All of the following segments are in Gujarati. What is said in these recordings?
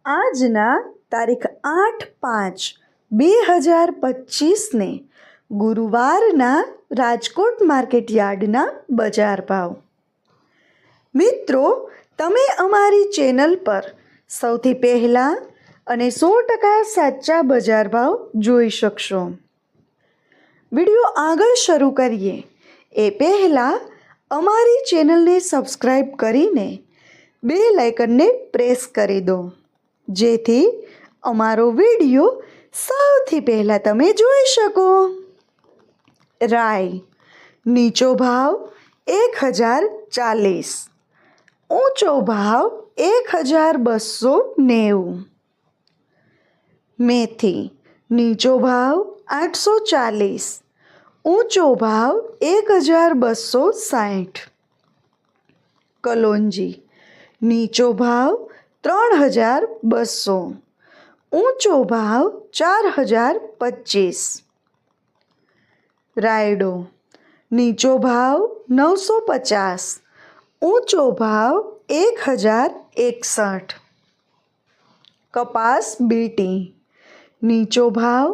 આજના તારીખ 8/5/2025ને ગુરુવારના રાજકોટ માર્કેટ યાર્ડના બજાર ભાવ. મિત્રો, તમે અમારી ચેનલ પર સૌથી પહેલાં અને 100% સાચા બજાર ભાવ જોઈ શકશો. વિડીયો આગળ શરૂ કરીએ એ પહેલાં અમારી ચેનલને સબસ્ક્રાઈબ કરીને બેલ આઇકનને પ્રેસ કરી દો, જેથી અમારો વિડીયો સૌથી પહેલાં તમે જોઈ શકો. રાઈ નીચો ભાવ 1040, ઊંચો ભાવ 1290. મેથી નીચો ભાવ 840, ઊંચો ભાવ 1260. કલોંજી નીચો ભાવ 3200, ઊંચો ભાવ 4025. રાયડો નીચો ભાવ 950, ઊંચો ભાવ 1061. કપાસ બીટી નીચો ભાવ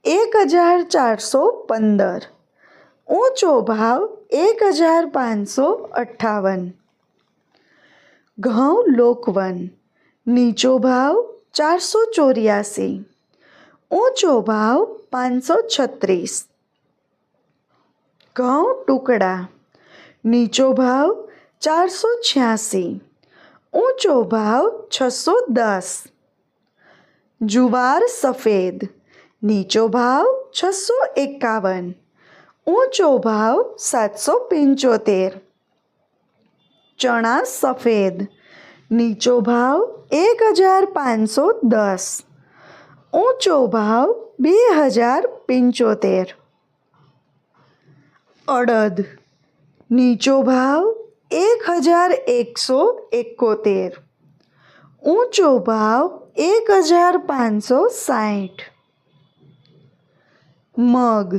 1415, ઊંચો ભાવ 1558. ઘઉં લોકવન નીચો ભાવ 484, ઊંચો ભાવ 536. ઘઉં ટુકડા નીચો ભાવ 486, ઊંચો ભાવ 610. જુવાર સફેદ નીચો ભાવ 651, ઊંચો ભાવ 775. ચણા સફેદ નીચો ભાવ 1510, ઊંચો ભાવ 2075. અડદ નીચો ભાવ 1171, ઊંચો ભાવ 1560. મગ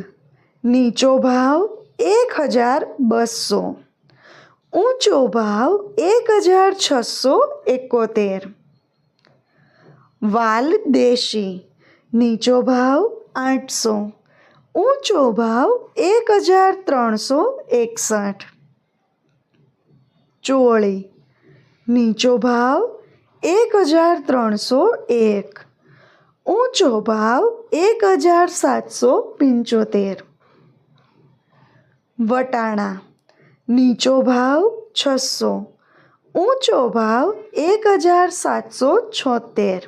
નીચો ભાવ 1200, ઊંચો ભાવ 1671. વાલ દેશી નીચો ભાવ 800, ઊંચો ભાવ 1361. ચોળી નીચો ભાવ 1301, ઊંચો ભાવ 1775. વટાણા નીચો ભાવ 600, ઊંચો ભાવ 1776.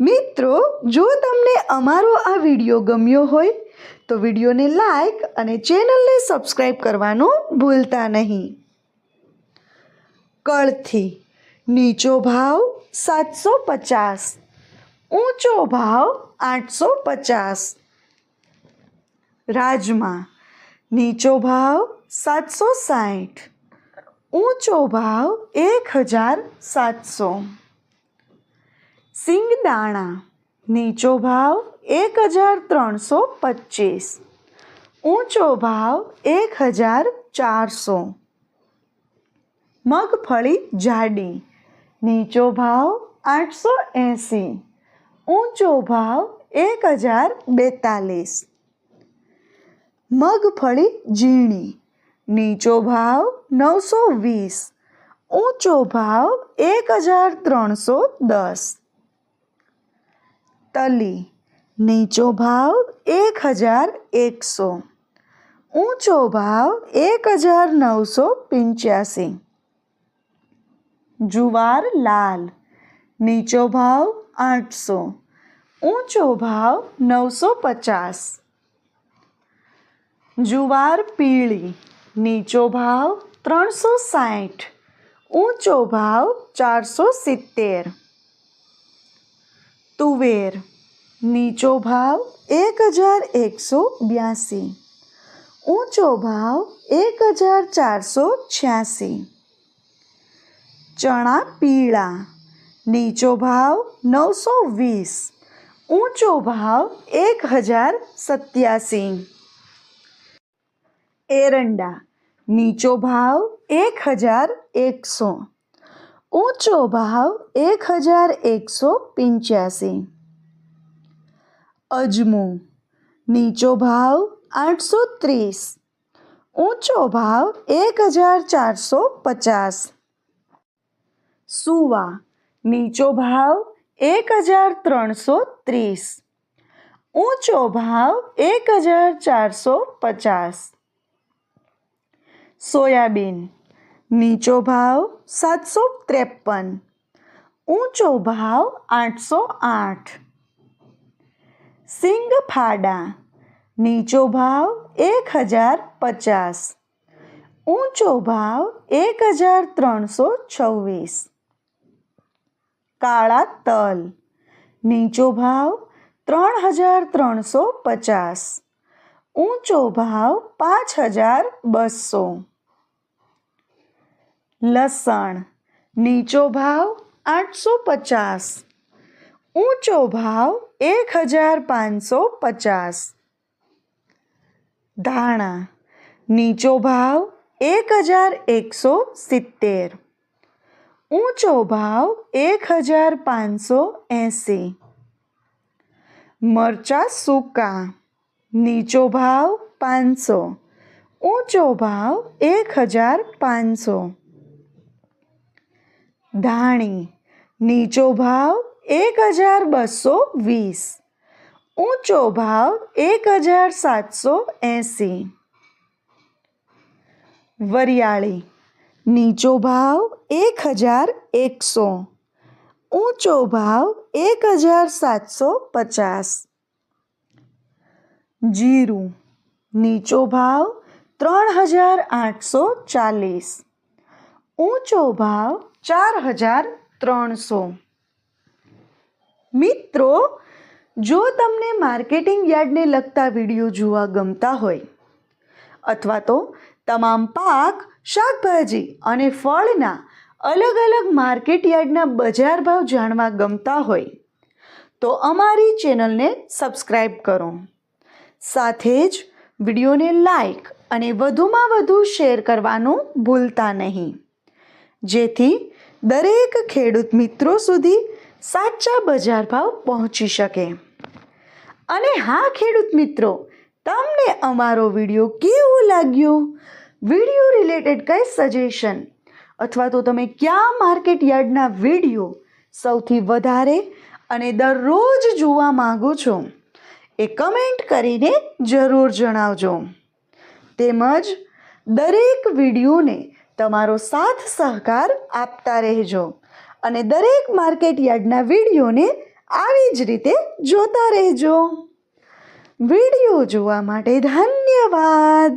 મિત્રો, જો તમને અમારો આ વિડીયો ગમ્યો હોય તો વિડીયોને લાઈક અને ચેનલને સબસ્ક્રાઈબ કરવાનું ભૂલતા નહીં. કળથી નીચો ભાવ 750, ઊંચો ભાવ 850. રાજમા નીચો ભાવ 760, ઊંચો ભાવ 1700. સિંગદાણા નીચો ભાવ 1325, ઊંચો ભાવ 1400. મગફળી જાડી નીચો ભાવ 880, ઊંચો ભાવ 1042. મગફળી ઝીણી નીચો ભાવ 920, ઊંચો ભાવ 1310. તલી નીચો ભાવ 1100, ઊંચો ભાવ 1985. જુવાર લાલ નીચો ભાવ 800, ઊંચો ભાવ 950. જુવાર પીળી નીચો ભાવ 360, ઊંચો ભાવ 470. તુવેર નીચો ભાવ 1182, ઊંચો ભાવ 1486. ચણા પીળા નીચો ભાવ 920, ઊંચો ભાવ 1087. એરંડા નીચો ભાવ 1100, ऊंचो भाव 1185। अजमो नीचो भाव 830, ऊंचो भाव 1450। सुवा नीचो भाव 1330, ऊंचो भाव 1450। सोयाबीन नीचो भाव 753, ऊंचो भाव 808। सींगफाड़ा नीचो भाव 1050, ऊंचो भाव 1326। काळा तल नीचो भाव 3350, ऊंचो भाव 5200। लसण नीचो भाव 850, ऊंचो भाव 1550। धाणा नीचो भाव 1170, ऊंचो भाव 1580। मरचा सूका नीचो भाव 500, ऊंचो भाव 1500। धाणी नीचो भाव 1220, ऊंचो भाव 1780। वरियाळी नीचो भाव 1100, ऊंचो भाव 1750। जीरु नीचो भाव 3840, ऊंचो भाव 4300। મિત્રો, જો તમને માર્કેટિંગ યાર્ડને લગતા વિડીયો જોવા ગમતા હોય અથવા તો તમામ પાક, શાકભાજી અને ફળના અલગ અલગ માર્કેટ યાર્ડના બજાર ભાવ જાણવા ગમતા હોય તો અમારી ચેનલને સબસ્ક્રાઈબ કરો. સાથે જ વિડીયોને લાઈક અને વધુમાં વધુ શેર કરવાનું ભૂલતા નહીં, જેથી દરેક ખેડૂત મિત્રો સુધી સાચા બજાર ભાવ પહોંચી શકે. અને હા ખેડૂત મિત્રો, તમને અમારો વિડીયો કેવો લાગ્યો? વિડીયો રિલેટેડ કંઈ સજેશન અથવા તો તમે કયા માર્કેટ યાર્ડના વિડીયો સૌથી વધારે અને દરરોજ જોવા માંગો છો એ કમેન્ટ કરીને જરૂર જણાવજો. તેમજ દરેક વિડીયોને તમારો સાથ સહકાર આપતા રહેજો અને દરેક માર્કેટ યાર્ડના વિડીયોને આવી જ રીતે જોતા રહેજો. વિડીયો જોવા માટે ધન્યવાદ.